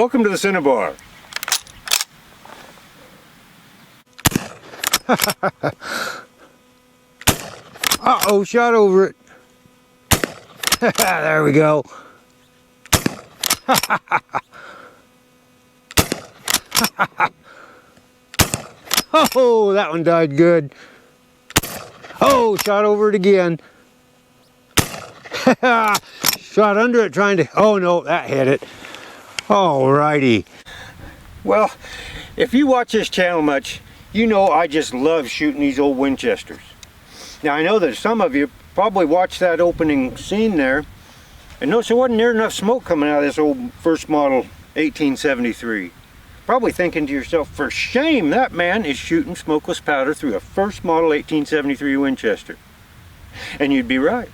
Welcome to the Cinnabar. Uh-oh, shot over it. There we go. Oh, that one died good. Oh, shot over it again. Shot under it trying to, oh no, that hit it. Alrighty. Well, if you watch this channel much, you know I just love shooting these old Winchesters. Now I know that some of you probably watched that opening scene there and noticed there wasn't near enough smoke coming out of this old first model 1873. Probably thinking to yourself, for shame, that man is shooting smokeless powder through a first model 1873 Winchester. And you'd be right.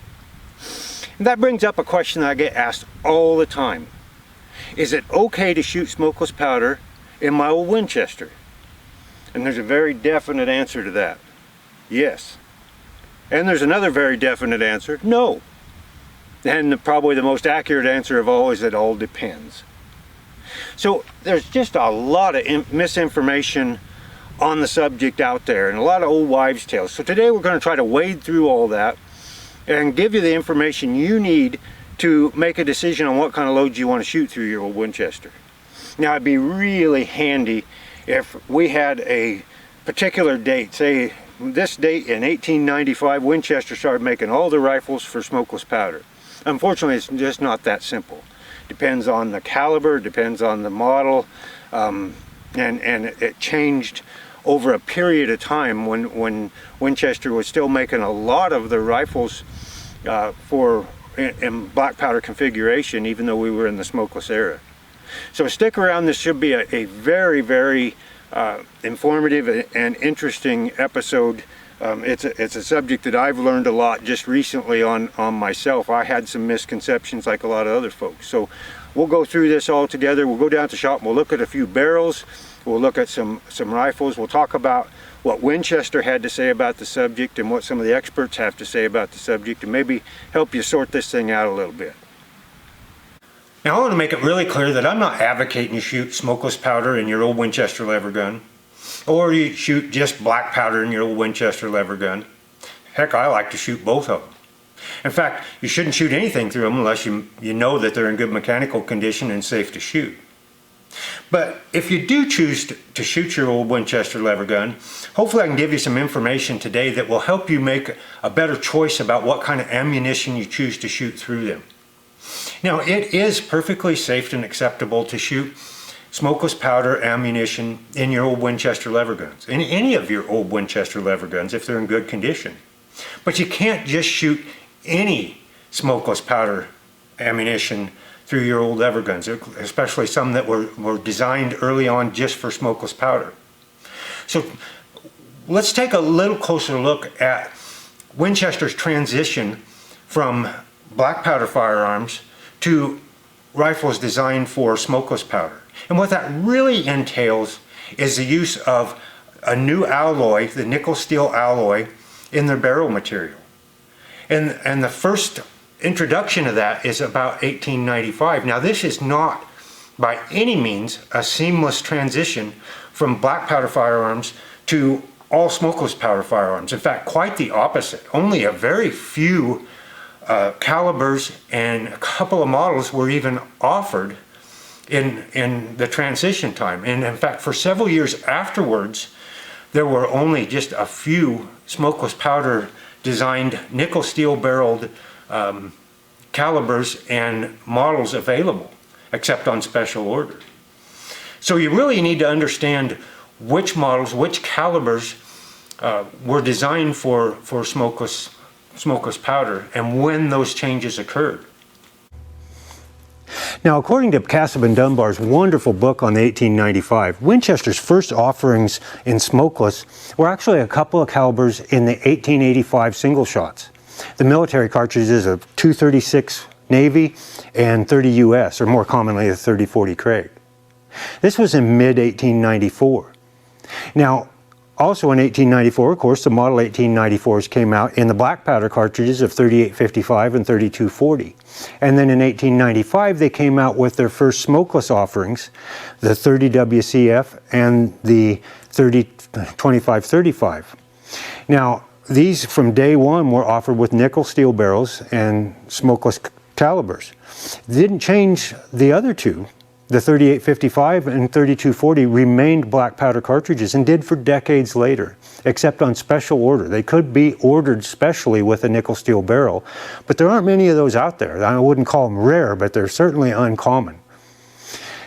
And that brings up a question that I get asked all the time. Is it okay to shoot smokeless powder in my old Winchester? And there's a very definite answer to that. Yes. And there's another very definite answer. No. And probably the most accurate answer of all is it all depends. So there's just a lot of misinformation on the subject out there and a lot of old wives' tales. So today we're going to try to wade through all that and give you the information you need to make a decision on what kind of loads you want to shoot through your old Winchester. Now it'd be really handy if we had a particular date, say this date in 1895, Winchester started making all the rifles for smokeless powder. Unfortunately, it's just not that simple. Depends on the caliber, depends on the model, and it changed over a period of time when Winchester was still making a lot of the rifles in black powder configuration, even though we were in the smokeless era. So stick around, this should be a very, very informative and interesting episode. It's a subject that I've learned a lot just recently on myself. I had some misconceptions like a lot of other folks. So we'll go through this all together. We'll go down to the shop and we'll look at a few barrels. We'll look at some rifles. We'll talk about what Winchester had to say about the subject and what some of the experts have to say about the subject, and maybe help you sort this thing out a little bit. Now I want to make it really clear that I'm not advocating you shoot smokeless powder in your old Winchester lever gun, or you shoot just black powder in your old Winchester lever gun. Heck, I like to shoot both of them. In fact, you shouldn't shoot anything through them unless you know that they're in good mechanical condition and safe to shoot. But if you do choose to shoot your old Winchester lever gun, hopefully I can give you some information today that will help you make a better choice about what kind of ammunition you choose to shoot through them. Now, it is perfectly safe and acceptable to shoot smokeless powder ammunition in your old Winchester lever guns, in any of your old Winchester lever guns if they're in good condition. But you can't just shoot any smokeless powder ammunition through your old lever guns, especially some that were designed early on just for smokeless powder. So let's take a little closer look at Winchester's transition from black powder firearms to rifles designed for smokeless powder. And what that really entails is the use of a new alloy, the nickel steel alloy, in their barrel material. And the first introduction of that is about 1895. Now this is not by any means a seamless transition from black powder firearms to all smokeless powder firearms. In fact, quite the opposite. Only a very few calibers and a couple of models were even offered in the transition time. And in fact, for several years afterwards, there were only just a few smokeless powder designed nickel steel barreled calibers and models available, except on special order. So you really need to understand which models, which calibers were designed for smokeless powder and when those changes occurred. Now, according to Cassabb and Dunbar's wonderful book on the 1895, Winchester's first offerings in smokeless were actually a couple of calibers in the 1885 single shots. The military cartridges of 236 Navy and 30 US, or more commonly the 3040 Craig. This was in mid-1894. Now, also in 1894, of course, the Model 1894s came out in the black powder cartridges of 3855 and 3240. And then in 1895, they came out with their first smokeless offerings, the 30 WCF and the 2535. Now, these from day one were offered with nickel steel barrels and smokeless calibers. They didn't change the other two. The 3855 and 3240 remained black powder cartridges and did for decades later, except on special order. They could be ordered specially with a nickel steel barrel, but there aren't many of those out there. I wouldn't call them rare, but they're certainly uncommon.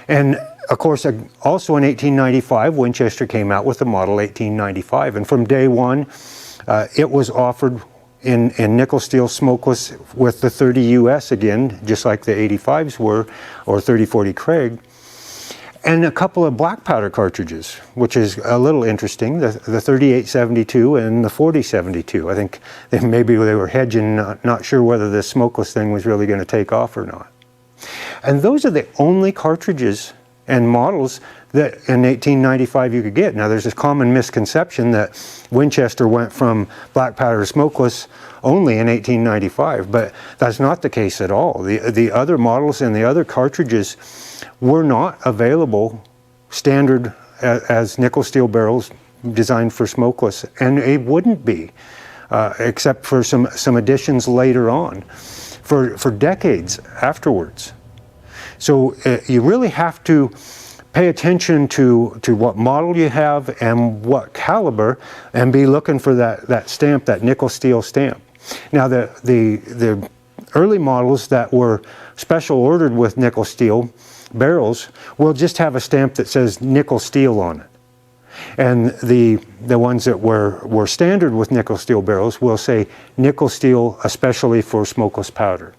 And of course, also in 1895, Winchester came out with the Model 1895, and from day one, it was offered in nickel steel smokeless with the 30 US again, just like the 85s were, or 3040 Craig, and a couple of black powder cartridges, which is a little interesting, the 3872 and the 4072. I think maybe they were hedging, not sure whether this smokeless thing was really going to take off or not. And those are the only cartridges and models that in 1895 you could get. Now there's this common misconception that Winchester went from black powder to smokeless only in 1895, but that's not the case at all. The other models and the other cartridges were not available standard as nickel steel barrels designed for smokeless, and it wouldn't be except for some additions later on for decades afterwards. So you really have to pay attention to what model you have and what caliber, and be looking for that stamp, that nickel steel stamp. Now the early models that were special ordered with nickel steel barrels will just have a stamp that says nickel steel on it. And the ones that were standard with nickel steel barrels will say nickel steel especially for smokeless powder.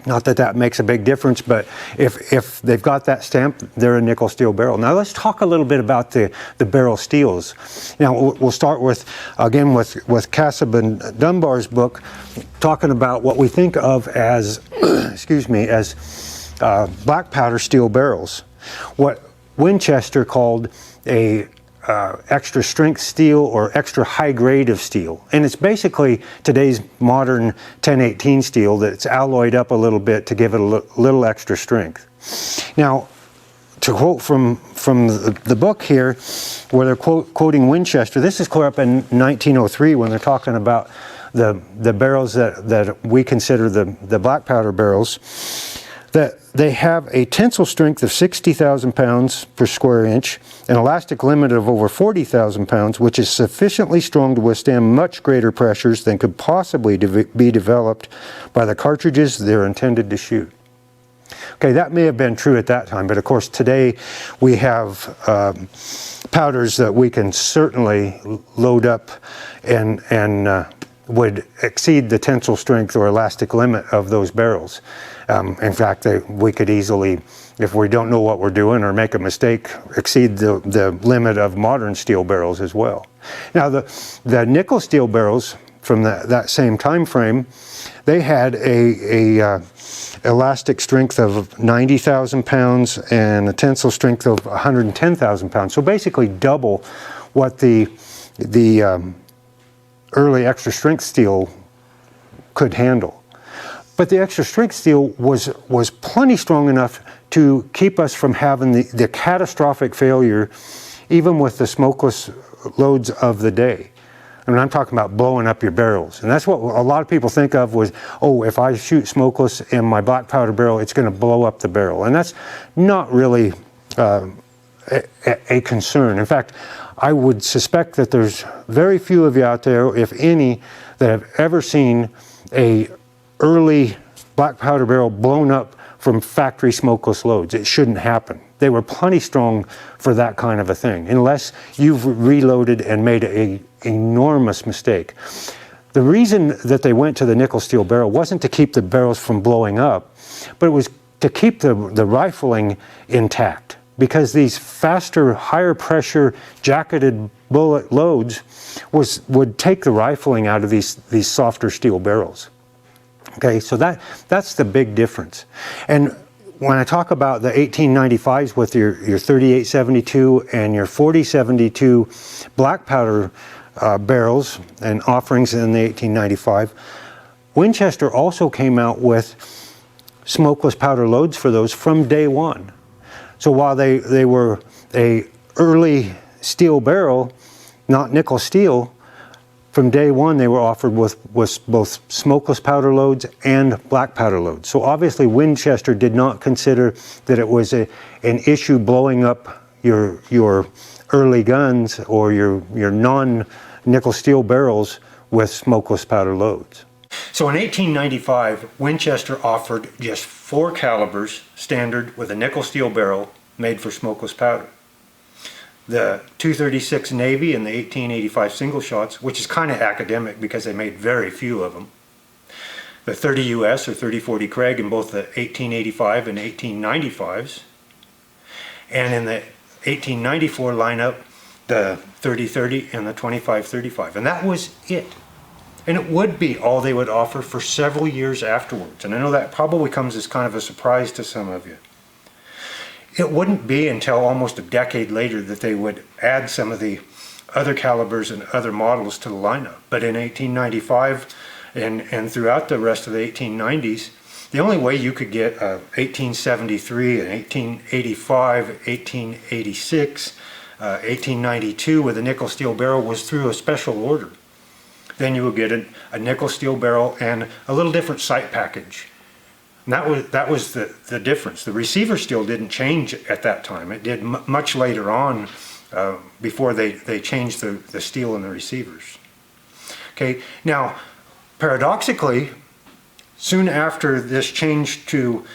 Not that that makes a big difference, but if they've got that stamp, they're a nickel steel barrel. Now let's talk a little bit about the barrel steels. Now we'll start with Casab and Dunbar's book, talking about what we think of as, excuse me, as black powder steel barrels. What Winchester called a extra strength steel or extra high grade of steel, and it's basically today's modern 1018 steel that's alloyed up a little bit to give it a little extra strength. Now, to quote from the book here, where they're quoting Winchester, this is clear up in 1903 when they're talking about the barrels that we consider the black powder barrels, that they have a tensile strength of 60,000 pounds per square inch, an elastic limit of over 40,000 pounds, which is sufficiently strong to withstand much greater pressures than could possibly be developed by the cartridges they're intended to shoot. Okay, that may have been true at that time, but of course today we have powders that we can certainly load up and would exceed the tensile strength or elastic limit of those barrels. In fact, we could easily, if we don't know what we're doing or make a mistake, exceed the limit of modern steel barrels as well. Now the nickel steel barrels from that same time frame, they had a elastic strength of 90,000 pounds and a tensile strength of 110,000 pounds. So basically double what the early extra strength steel could handle. But the extra strength steel was plenty strong enough to keep us from having the catastrophic failure, even with the smokeless loads of the day. I mean, I'm talking about blowing up your barrels. And that's what a lot of people think of was, oh, if I shoot smokeless in my black powder barrel, it's going to blow up the barrel. And that's not really a concern. In fact, I would suspect that there's very few of you out there, if any, that have ever seen a early black powder barrel blown up from factory smokeless loads. It shouldn't happen. They were plenty strong for that kind of a thing, unless you've reloaded and made an enormous mistake. The reason that they went to the nickel steel barrel wasn't to keep the barrels from blowing up, but it was to keep the rifling intact, because these faster, higher pressure jacketed bullet loads would take the rifling out of these softer steel barrels. Okay, so that's the big difference. And when I talk about the 1895s with your 3872 and your 4072 black powder barrels and offerings in the 1895, Winchester also came out with smokeless powder loads for those from day one. So while they were a early steel barrel, not nickel steel, from day one they were offered with both smokeless powder loads and black powder loads. So obviously Winchester did not consider that it was an issue blowing up your early guns or your non-nickel steel barrels with smokeless powder loads. So in 1895, Winchester offered just 4 calibers standard with a nickel steel barrel made for smokeless powder. The 236 Navy and the 1885 single shots, which is kind of academic because they made very few of them. The 30 US or 3040 Craig in both the 1885 and 1895s. And in the 1894 lineup, the 3030 and the 2535. And that was it. And it would be all they would offer for several years afterwards. And I know that probably comes as kind of a surprise to some of you. It wouldn't be until almost a decade later that they would add some of the other calibers and other models to the lineup. But in 1895 and throughout the rest of the 1890s, the only way you could get 1873 and 1885, 1886, 1892 with a nickel steel barrel was through a special order. Then you would get a nickel steel barrel and a little different sight package. And that was the difference. The receiver steel didn't change at that time. It did much later on before they changed the steel in the receivers. Okay, now paradoxically, soon after this change to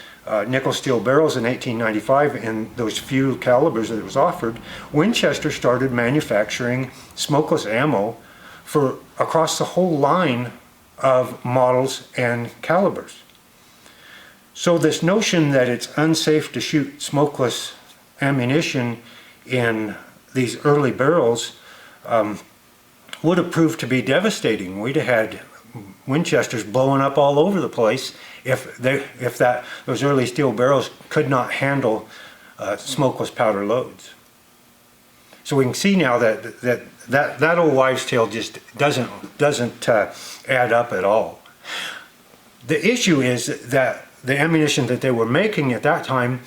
nickel steel barrels in 1895 and those few calibers that it was offered, Winchester started manufacturing smokeless ammo for across the whole line of models and calibers. So this notion that it's unsafe to shoot smokeless ammunition in these early barrels would have proved to be devastating. We'd have had Winchesters blowing up all over the place if those early steel barrels could not handle smokeless powder loads. So we can see now that old wives' tale just doesn't add up at all. The issue is that the ammunition that they were making at that time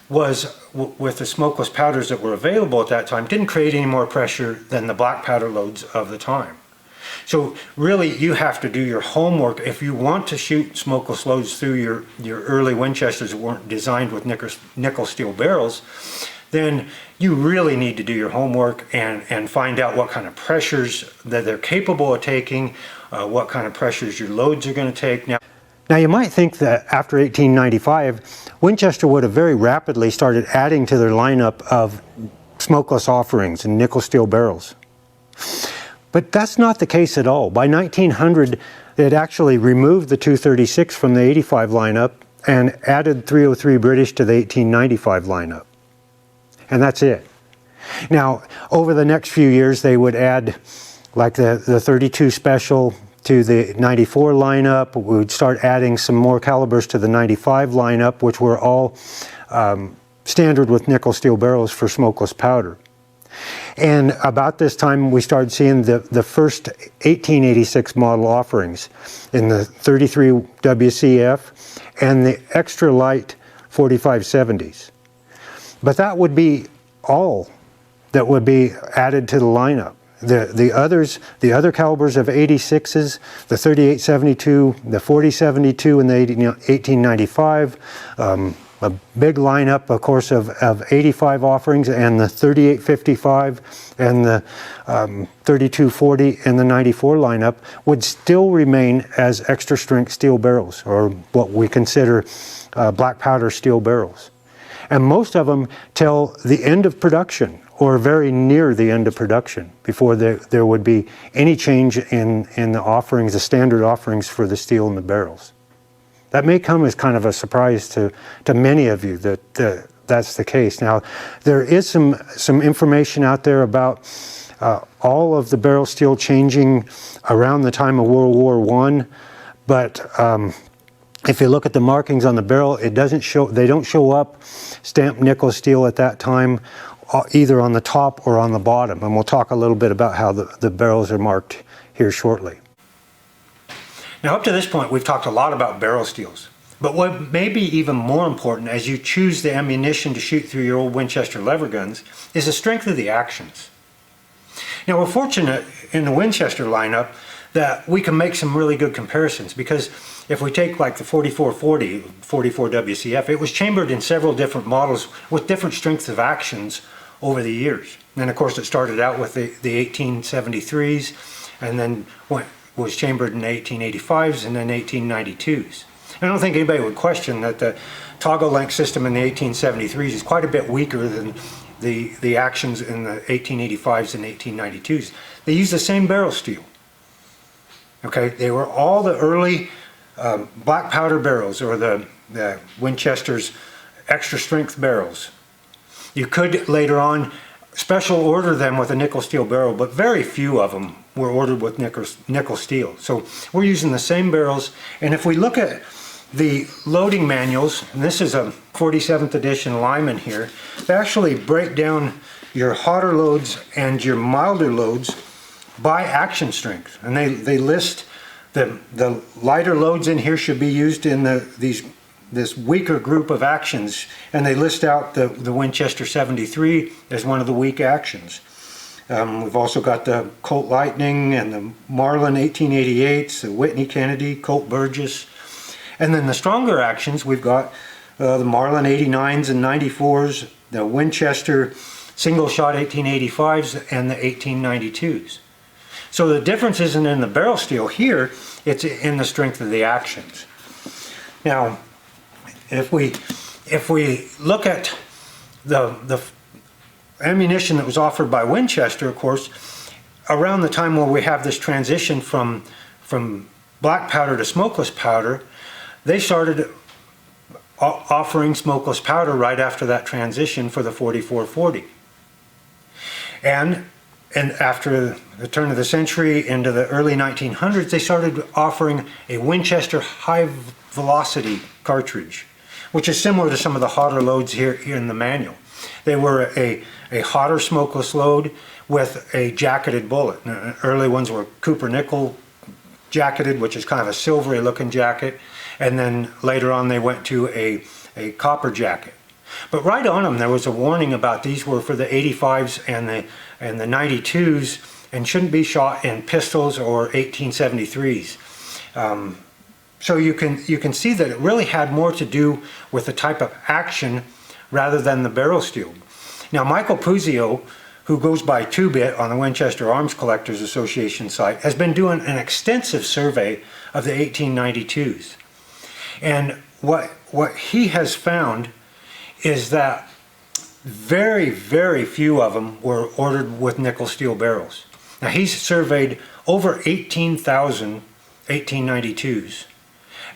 was, with the smokeless powders that were available at that time, didn't create any more pressure than the black powder loads of the time. So really you have to do your homework if you want to shoot smokeless loads through your early Winchesters that weren't designed with nickel steel barrels. Then you really need to do your homework and find out what kind of pressures that they're capable of taking, what kind of pressures your loads are going to take. Now you might think that after 1895, Winchester would have very rapidly started adding to their lineup of smokeless offerings and nickel steel barrels. But that's not the case at all. By 1900, they had actually removed the 236 from the 85 lineup and added 303 British to the 1895 lineup. And that's it. Now, over the next few years, they would add like the 32 Special to the 94 lineup. We would start adding some more calibers to the 95 lineup, which were all standard with nickel steel barrels for smokeless powder. And about this time, we started seeing the first 1886 model offerings in the 33 WCF and the extra light 4570s. But that would be all that would be added to the lineup. The other calibers of 86s, the 3872, the 4072, and the 1895, a big lineup, of course, of 85 offerings, and the 3855 and the 3240 and the 94 lineup would still remain as extra strength steel barrels, or what we consider black powder steel barrels. And most of them till the end of production, or very near the end of production, before there would be any change in the offerings, the standard offerings for the steel and the barrels. That may come as kind of a surprise to many of you that that's the case. Now, there is some information out there about all of the barrel steel changing around the time of World War I, but If you look at the markings on the barrel, they don't show up stamped nickel steel at that time, either on the top or on the bottom. And we'll talk a little bit about how the barrels are marked here shortly. Now, up to this point, we've talked a lot about barrel steels. But what may be even more important as you choose the ammunition to shoot through your old Winchester Leverguns is the strength of the actions. Now, we're fortunate in the Winchester lineup that we can make some really good comparisons, because if we take like the 4440, 44 WCF, it was chambered in several different models with different strengths of actions over the years. And of course, it started out with the 1873s, and then was chambered in 1885s and then 1892s. I don't think anybody would question that the toggle length system in the 1873s is quite a bit weaker than the actions in the 1885s and 1892s. They used the same barrel steel. Okay, they were all the early black powder barrels, or the Winchester's extra strength barrels. You could later on special order them with a nickel steel barrel, but very few of them were ordered with nickel steel. So we're using the same barrels, and if we look at the loading manuals, and this is a 47th edition Lyman here, they actually break down your hotter loads and your milder loads by action strength. And they list the lighter loads in here should be used in this weaker group of actions. And they list out the Winchester 73 as one of the weak actions. We've also got the Colt Lightning and the Marlin 1888s, the Whitney Kennedy, Colt Burgess. And then the stronger actions, we've got the Marlin 89s and 94s, the Winchester single shot 1885s, and the 1892s. So the difference isn't in the barrel steel here, it's in the strength of the actions. Now, if we look at the ammunition that was offered by Winchester, of course, around the time where we have this transition from black powder to smokeless powder, they started offering smokeless powder right after that transition for the 4440. And after the turn of the century into the early 1900s, they started offering a Winchester high velocity cartridge, which is similar to some of the hotter loads here in the manual. They were a hotter smokeless load with a jacketed bullet. Now, early ones were Cooper nickel jacketed, which is kind of a silvery looking jacket. And then later on they went to a copper jacket. But right on them there was a warning about these were for the 85s and the 92s and shouldn't be shot in pistols or 1873s. So you can see that it really had more to do with the type of action rather than the barrel steel. Now, Michael Puzio, who goes by 2-Bit on the Winchester Arms Collectors Association site, has been doing an extensive survey of the 1892s. And what he has found is that very, very few of them were ordered with nickel steel barrels. Now, he's surveyed over 18,000 1892s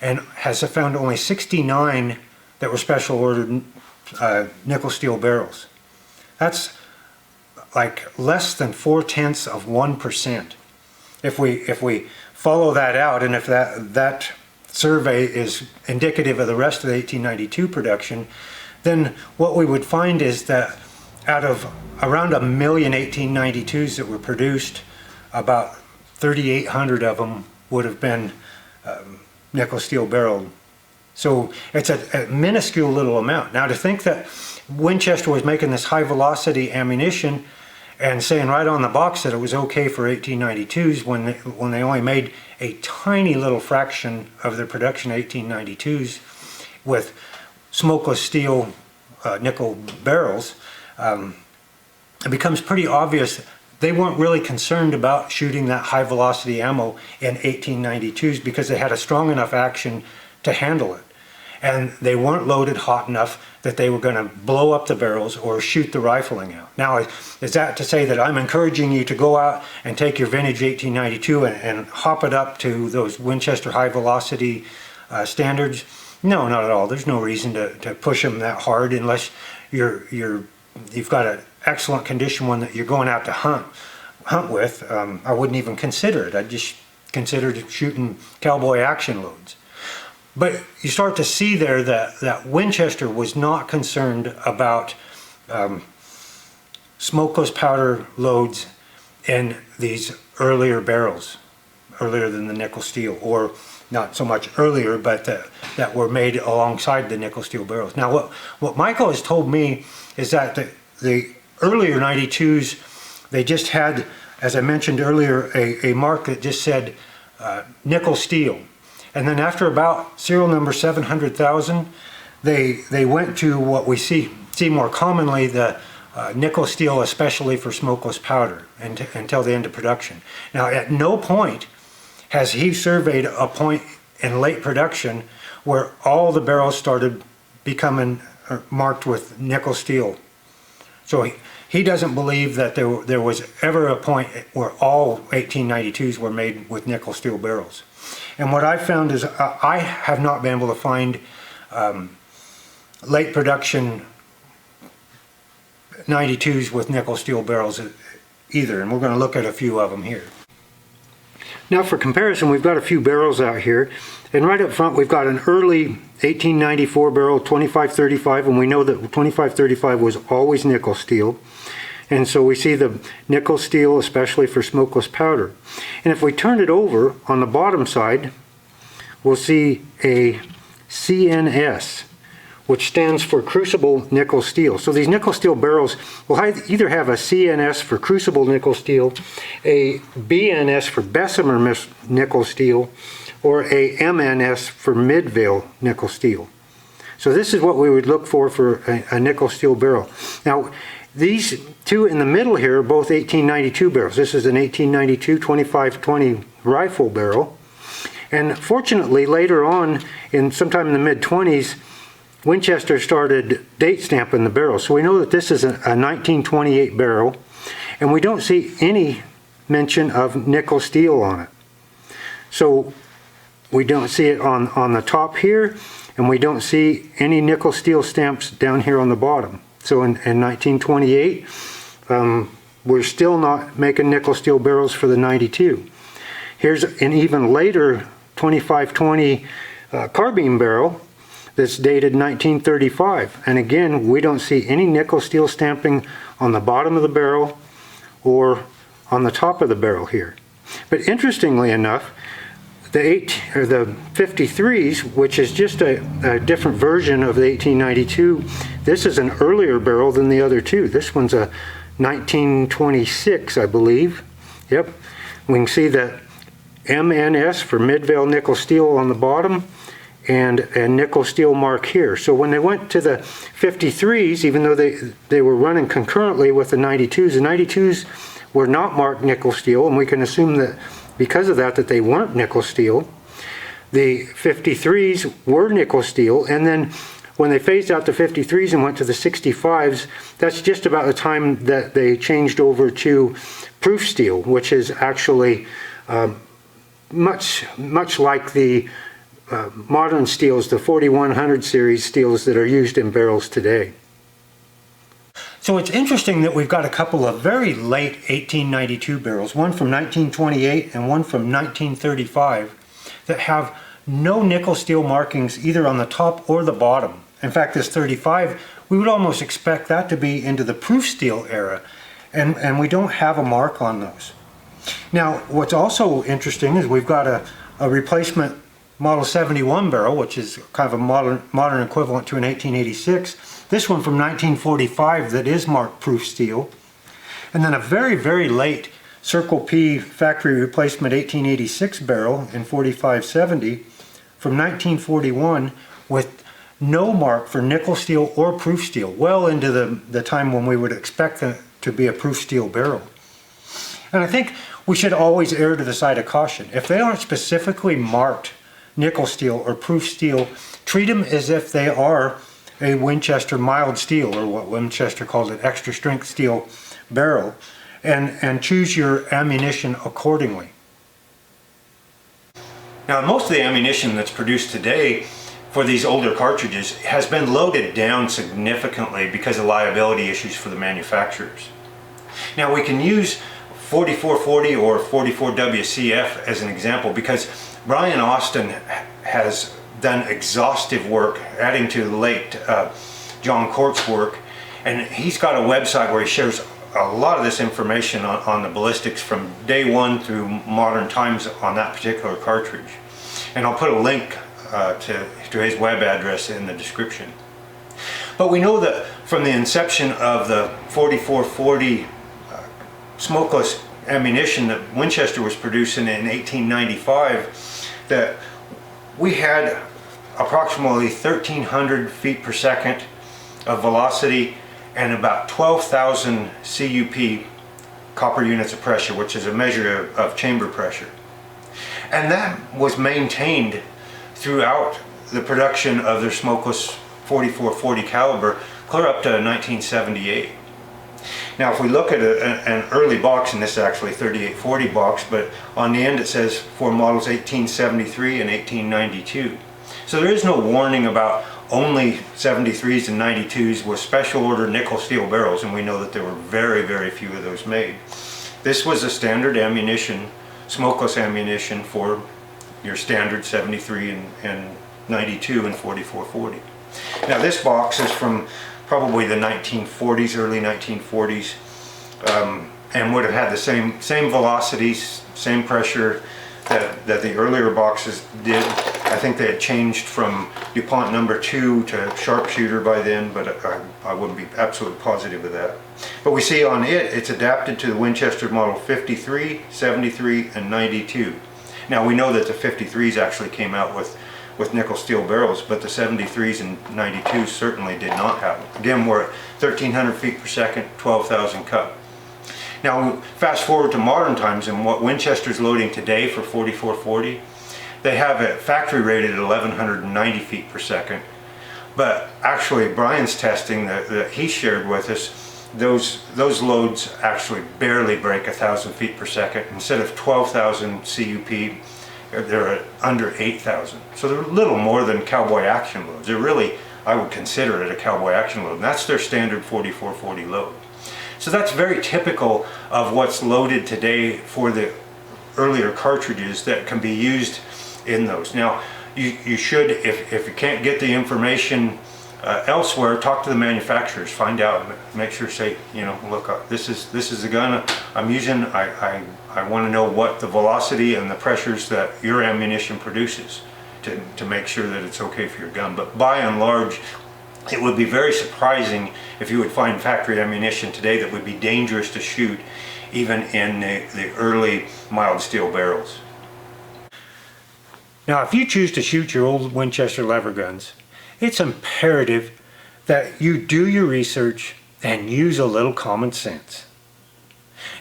and has found only 69 that were special ordered nickel steel barrels. That's like less than 0.4%. If we follow that out, and if that survey is indicative of the rest of the 1892 production, then what we would find is that out of around 1 million 1892s that were produced, about 3,800 of them would have been nickel steel barreled. So it's a minuscule little amount. Now, to think that Winchester was making this high velocity ammunition and saying right on the box that it was okay for 1892s when they only made a tiny little fraction of their production 1892s with smokeless steel nickel barrels, it becomes pretty obvious they weren't really concerned about shooting that high velocity ammo in 1892s because they had a strong enough action to handle it. And they weren't loaded hot enough that they were going to blow up the barrels or shoot the rifling out. Now, is that to say that I'm encouraging you to go out and take your vintage 1892 and hop it up to those Winchester high velocity standards? No, not at all. There's no reason to push them that hard unless you've got an excellent condition one that you're going out to hunt with. I wouldn't even consider it. I'd just consider shooting cowboy action loads. But you start to see there that Winchester was not concerned about smokeless powder loads in these earlier barrels, earlier than the nickel steel, or not so much earlier, but that were made alongside the nickel steel barrels. Now what Michael has told me is that the earlier 92s, they just had, as I mentioned earlier, a mark that just said nickel steel. And then after about serial number 700,000, they went to what we see more commonly, the nickel steel, especially for smokeless powder, until the end of production. Now, at no point has he surveyed a point in late production where all the barrels started becoming marked with nickel steel. So he doesn't believe that there was ever a point where all 1892s were made with nickel steel barrels. And what I found is I have not been able to find late production 92s with nickel steel barrels either, and we're going to look at a few of them here. Now for comparison, we've got a few barrels out here, and right up front we've got an early 1894 barrel, 2535, and we know that 2535 was always nickel steel. And so we see the nickel steel, especially for smokeless powder. And if we turn it over on the bottom side, we'll see a CNS, which stands for crucible nickel steel. So these nickel steel barrels will either have a CNS for crucible nickel steel, a BNS for Bessemer nickel steel, or a MNS for Midvale nickel steel. So this is what we would look for a nickel steel barrel. Now, these two in the middle here are both 1892 barrels. This is an 1892 2520 rifle barrel. And fortunately, later on, sometime in the mid-20s, Winchester started date stamping the barrel. So we know that this is a 1928 barrel, and we don't see any mention of nickel steel on it. So we don't see it on the top here, and we don't see any nickel steel stamps down here on the bottom. So in 1928, we're still not making nickel steel barrels for the 92. Here's an even later 2520 carbine barrel that's dated 1935. And again, we don't see any nickel steel stamping on the bottom of the barrel or on the top of the barrel here. But interestingly enough, the 53s, which is just a different version of the 1892, this is an earlier barrel than the other two. This one's a 1926, I believe. Yep. We can see the MNS for Midvale nickel steel on the bottom, and a nickel steel mark here. So when they went to the 53s, even though they were running concurrently with the 92s were not marked nickel steel, and we can assume that because of that they weren't nickel steel. The 53s were nickel steel, and then when they phased out the 53s and went to the 65s, that's just about the time that they changed over to proof steel, which is actually much like the modern steels, the 4100 series steels that are used in barrels today. So it's interesting that we've got a couple of very late 1892 barrels, one from 1928 and one from 1935, that have no nickel steel markings either on the top or the bottom. In fact, this 35, we would almost expect that to be into the proof steel era, and we don't have a mark on those. Now, what's also interesting is we've got a replacement Model 71 barrel, which is kind of a modern equivalent to an 1886. This one from 1945 that is marked proof steel. And then a very, very late Circle P factory replacement 1886 barrel in 4570 from 1941 with no mark for nickel steel or proof steel, well into the time when we would expect it to be a proof steel barrel. And I think we should always err to the side of caution. If they aren't specifically marked nickel steel or proof steel, treat them as if they are a Winchester mild steel, or what Winchester calls an extra strength steel barrel, and choose your ammunition accordingly. Now, most of the ammunition that's produced today for these older cartridges has been loaded down significantly because of liability issues for the manufacturers. Now, we can use 4440 or 44 WCF as an example because Brian Austin has done exhaustive work, adding to the late John Cort's work, and he's got a website where he shares a lot of this information on the ballistics from day one through modern times on that particular cartridge. And I'll put a link to his web address in the description. But we know that from the inception of the 4440 smokeless ammunition that Winchester was producing in 1895, that we had approximately 1,300 feet per second of velocity and about 12,000 CUP, copper units of pressure, which is a measure of chamber pressure. And that was maintained throughout the production of their smokeless 4440 caliber clear up to 1978. Now if we look at an early box, and this is actually 3840 box, but on the end it says for models 1873 and 1892. So there is no warning about only 73s and 92s with special order nickel steel barrels, and we know that there were very, very few of those made. This was a standard ammunition, smokeless ammunition for your standard 73 and 92 and 4440. Now this box is from probably the 1940s, early 1940s, and would have had the same velocities, same pressure that the earlier boxes did. I think they had changed from DuPont number 2 to sharpshooter by then, but I wouldn't be absolutely positive of that. But we see on it, it's adapted to the Winchester model 53, 73, and 92. Now we know that the 53s actually came out with nickel steel barrels, but the 73s and 92s certainly did not have them. Again, we're at 1,300 feet per second, 12,000 cup. Now fast forward to modern times, and what Winchester's loading today for 4440, they have it factory rated at 1,190 feet per second. But actually Brian's testing that he shared with us, those loads actually barely break 1,000 feet per second. Instead of 12,000 CUP, they're at under 8,000. So they're a little more than cowboy action loads. They're really, I would consider it a cowboy action load, and that's their standard 4440 load. So that's very typical of what's loaded today for the earlier cartridges that can be used in those. Now you should, if you can't get the information elsewhere, talk to the manufacturers, find out, make sure, say, you know, look, this is the gun I'm using. I want to know what the velocity and the pressures that your ammunition produces to make sure that it's okay for your gun. But by and large, it would be very surprising if you would find factory ammunition today that would be dangerous to shoot, even in the early mild steel barrels. Now if you choose to shoot your old Winchester Leverguns, it's imperative that you do your research and use a little common sense.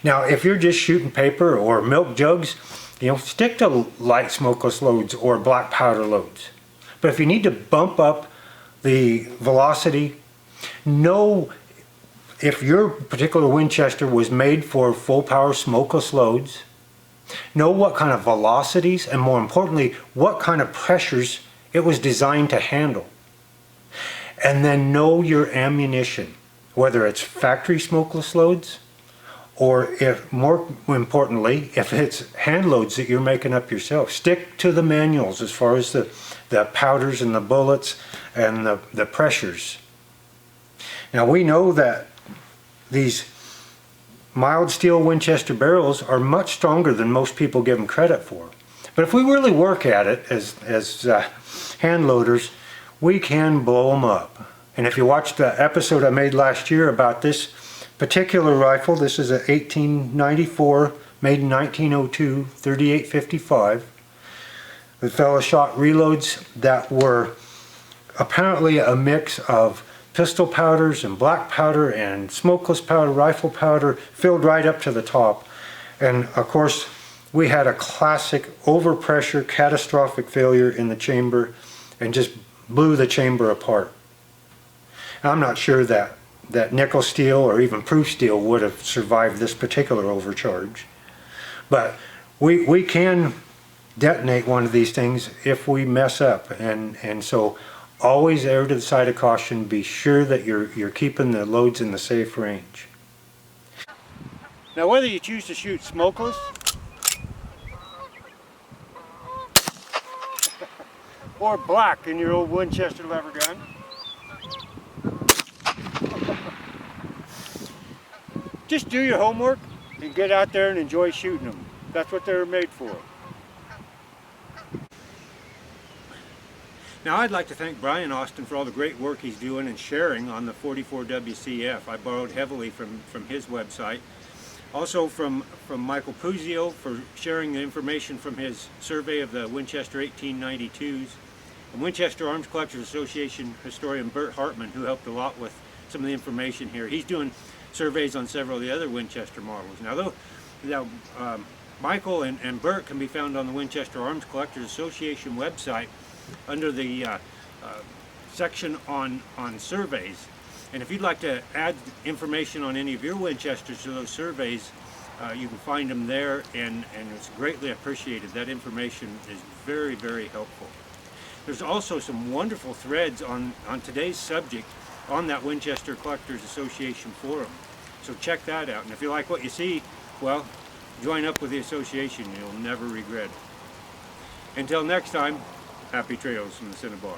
Now if you're just shooting paper or milk jugs, you know, stick to light smokeless loads or black powder loads. But if you need to bump up the velocity, know if your particular Winchester was made for full power smokeless loads, know what kind of velocities and, more importantly, what kind of pressures it was designed to handle. And then know your ammunition, whether it's factory smokeless loads, or if, more importantly, if it's hand loads that you're making up yourself. Stick to the manuals as far as the powders and the bullets and the pressures. Now we know that these mild steel Winchester barrels are much stronger than most people give them credit for. But if we really work at it as hand loaders, we can blow them up. And if you watched the episode I made last year about this particular rifle, this is a 1894, made in 1902, 3855. The fellow shot reloads that were apparently a mix of pistol powders and black powder and smokeless powder, rifle powder, filled right up to the top. And of course, we had a classic overpressure, catastrophic failure in the chamber and just blew the chamber apart. I'm not sure that nickel steel or even proof steel would have survived this particular overcharge. But we can detonate one of these things if we mess up, and so always err to the side of caution. Be sure that you're keeping the loads in the safe range. Now whether you choose to shoot smokeless or black in your old Winchester Levergun. Just do your homework and get out there and enjoy shooting them. That's what they're made for. Now I'd like to thank Brian Austin for all the great work he's doing and sharing on the 44 WCF. I borrowed heavily from his website. Also from Michael Puzio for sharing the information from his survey of the Winchester 1892s. And Winchester Arms Collectors Association historian Bert Hartman, who helped a lot with some of the information here. He's doing surveys on several of the other Winchester models. Now, Michael and Bert can be found on the Winchester Arms Collectors Association website under the section on surveys. And if you'd like to add information on any of your Winchesters to those surveys, you can find them there, and it's greatly appreciated. That information is very, very helpful. There's also some wonderful threads on today's subject on that Winchester Collectors Association forum. So check that out. And if you like what you see, well, join up with the association. You'll never regret it. Until next time, happy trails from the Cinnabar.